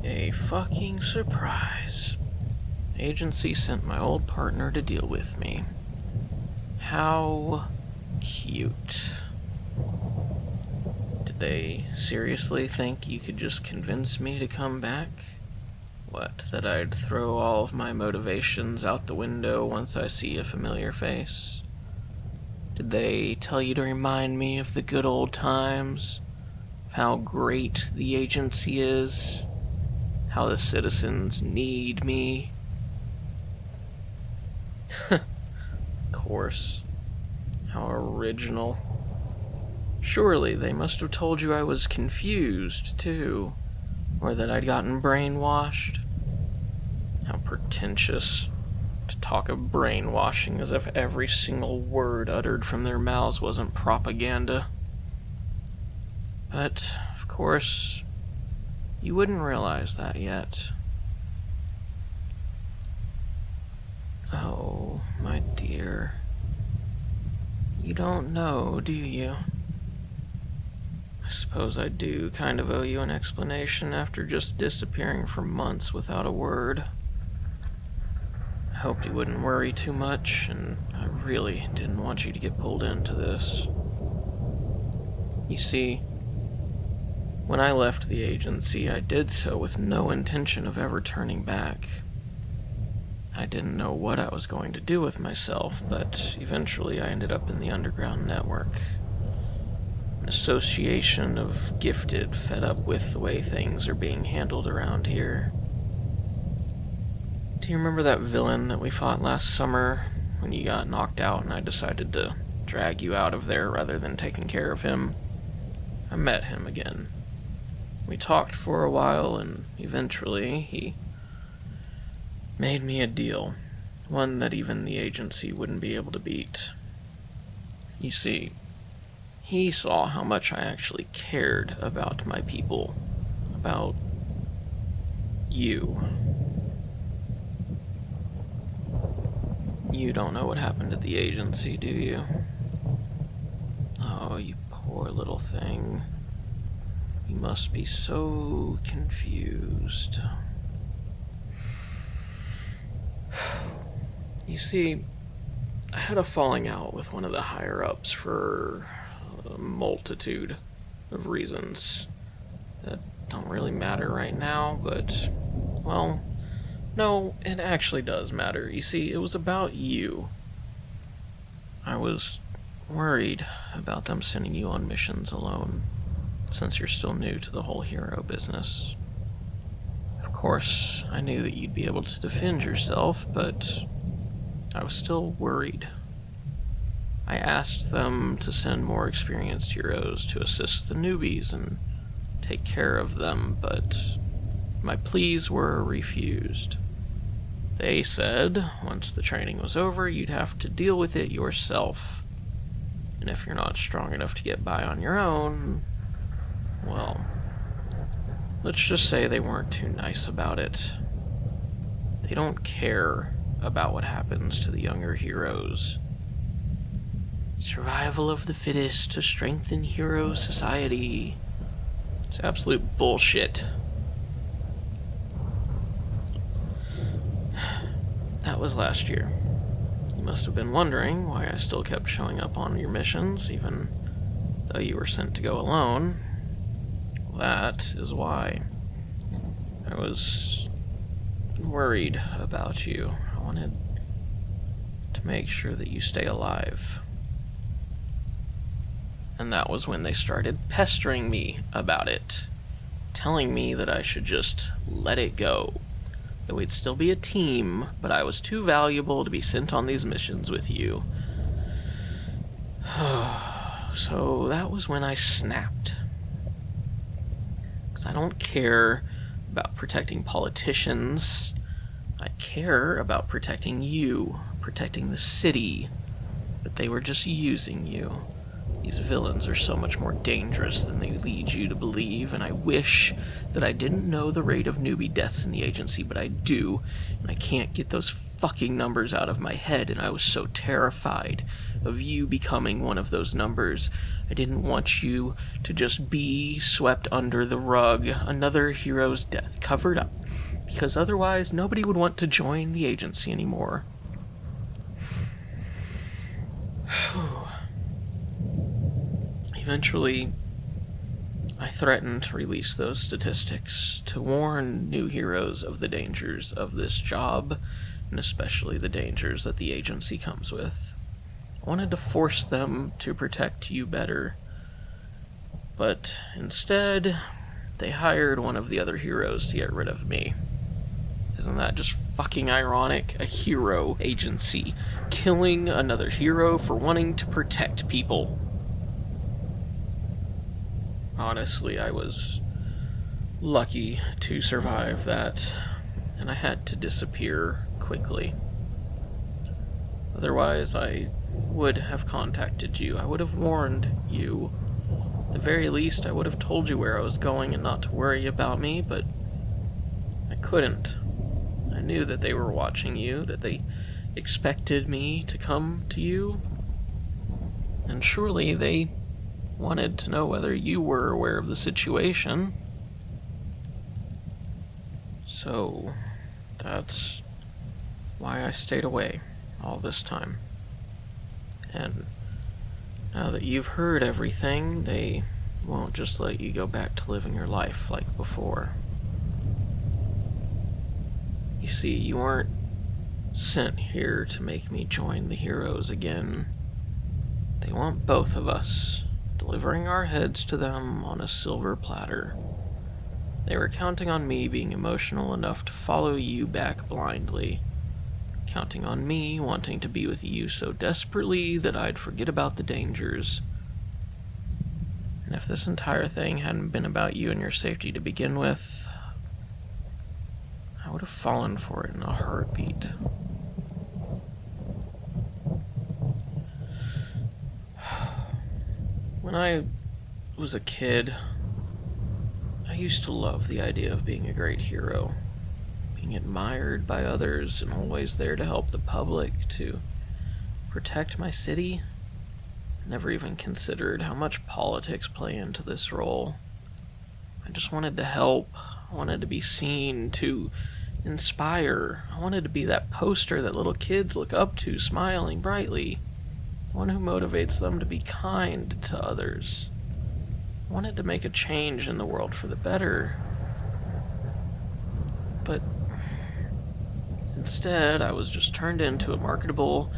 A fucking surprise. Agency sent my old partner to deal with me. How cute. Did they seriously think you could just convince me to come back? What, that I'd throw all of my motivations out the window once I see a familiar face? Did they tell you to remind me of the good old times? How great the agency is? How the citizens need me? Of course. How original. Surely they must have told you I was confused, too. Or that I'd gotten brainwashed. How pretentious. To talk of brainwashing as if every single word uttered from their mouths wasn't propaganda. But, of course, you wouldn't realize that yet. Oh, my dear. You don't know, do you? I suppose I do kind of owe you an explanation after just disappearing for months without a word. I hoped you wouldn't worry too much, and I really didn't want you to get pulled into this. You see, when I left the agency, I did so with no intention of ever turning back. I didn't know what I was going to do with myself, but eventually I ended up in the underground network. An association of gifted, fed up with the way things are being handled around here. Do you remember that villain that we fought last summer when you got knocked out and I decided to drag you out of there rather than taking care of him? I met him again. We talked for a while, and eventually he made me a deal, one that even the agency wouldn't be able to beat. You see, he saw how much I actually cared about my people, about you. You don't know what happened at the agency, do you? Oh, you poor little thing. You must be so confused. You see, I had a falling out with one of the higher-ups for a multitude of reasons that don't really matter right now, but, well, no, it actually does matter. You see, it was about you. I was worried about them sending you on missions alone, since you're still new to the whole hero business. Of course, I knew that you'd be able to defend yourself, but I was still worried. I asked them to send more experienced heroes to assist the newbies and take care of them, but my pleas were refused. They said, once the training was over, you'd have to deal with it yourself. And if you're not strong enough to get by on your own, well, let's just say they weren't too nice about it. They don't care about what happens to the younger heroes. Survival of the fittest to strengthen hero society. It's absolute bullshit. That was last year. You must have been wondering why I still kept showing up on your missions, even though you were sent to go alone. That is why. I was worried about you. I wanted to make sure that you stay alive. And that was when they started pestering me about it, telling me that I should just let it go. That we'd still be a team, but I was too valuable to be sent on these missions with you. So that was when I snapped. Because I don't care about protecting politicians. I care about protecting you, protecting the city. But they were just using you. These villains are so much more dangerous than they lead you to believe, and I wish that I didn't know the rate of newbie deaths in the agency, but I do, and I can't get those fucking numbers out of my head, and I was so terrified of you becoming one of those numbers. I didn't want you to just be swept under the rug, another hero's death covered up, because otherwise nobody would want to join the agency anymore. Eventually, I threatened to release those statistics to warn new heroes of the dangers of this job, and especially the dangers that the agency comes with. I wanted to force them to protect you better, but instead, they hired one of the other heroes to get rid of me. Isn't that just fucking ironic? A hero agency killing another hero for wanting to protect people. Honestly, I was lucky to survive that, and I had to disappear quickly. Otherwise, I would have contacted you. I would have warned you. At the very least, I would have told you where I was going and not to worry about me, but I couldn't. I knew that they were watching you, that they expected me to come to you, and surely they wanted to know whether you were aware of the situation. So, that's why I stayed away all this time. And now that you've heard everything, they won't just let you go back to living your life like before. You see, you weren't sent here to make me join the heroes again. They want both of us, delivering our heads to them on a silver platter. They were counting on me being emotional enough to follow you back blindly, counting on me wanting to be with you so desperately that I'd forget about the dangers. And if this entire thing hadn't been about you and your safety to begin with, I would have fallen for it in a heartbeat. When I was a kid, I used to love the idea of being a great hero, being admired by others and always there to help the public, to protect my city. I never even considered how much politics play into this role. I just wanted to help. I wanted to be seen, to inspire. I wanted to be that poster that little kids look up to, smiling brightly. The one who motivates them to be kind to others. I wanted to make a change in the world for the better. But instead, I was just turned into a marketable,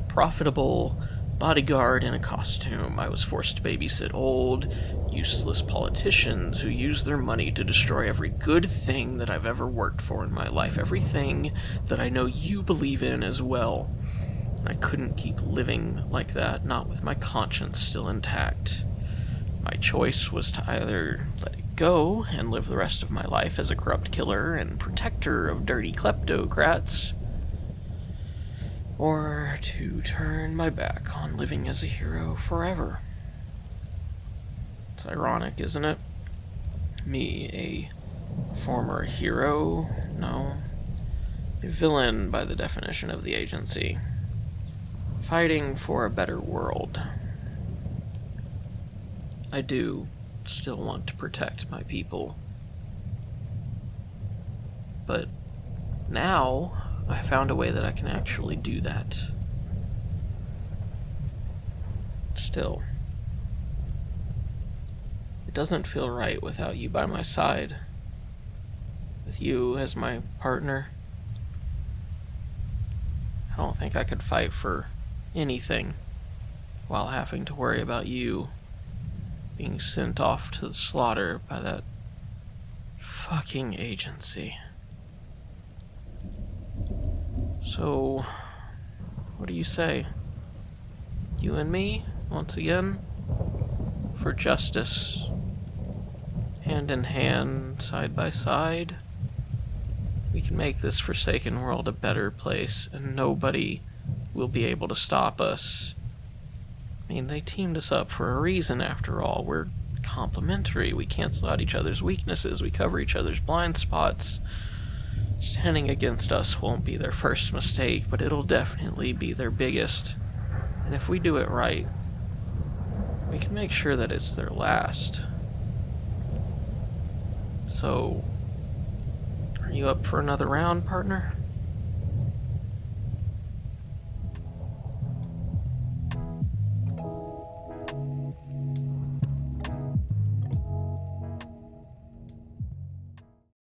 profitable bodyguard in a costume. I was forced to babysit old, useless politicians who use their money to destroy every good thing that I've ever worked for in my life, everything that I know you believe in as well. And I couldn't keep living like that, not with my conscience still intact. My choice was to either let it go and live the rest of my life as a corrupt killer and protector of dirty kleptocrats, or to turn my back on living as a hero forever. It's ironic, isn't it? Me, a former hero? No. A villain by the definition of the agency. Fighting for a better world. I do still want to protect my people. But now, I found a way that I can actually do that. Still, it doesn't feel right without you by my side. With you as my partner. I don't think I could fight for anything while having to worry about you being sent off to the slaughter by that fucking agency. So, what do you say? You and me, once again, for justice, hand in hand, side by side. We can make this forsaken world a better place, and nobody will be able to stop us. I mean, they teamed us up for a reason, after all. We're complementary. We cancel out each other's weaknesses. We cover each other's blind spots. Standing against us won't be their first mistake, but it'll definitely be their biggest. And if we do it right, we can make sure that it's their last. So, are you up for another round, partner?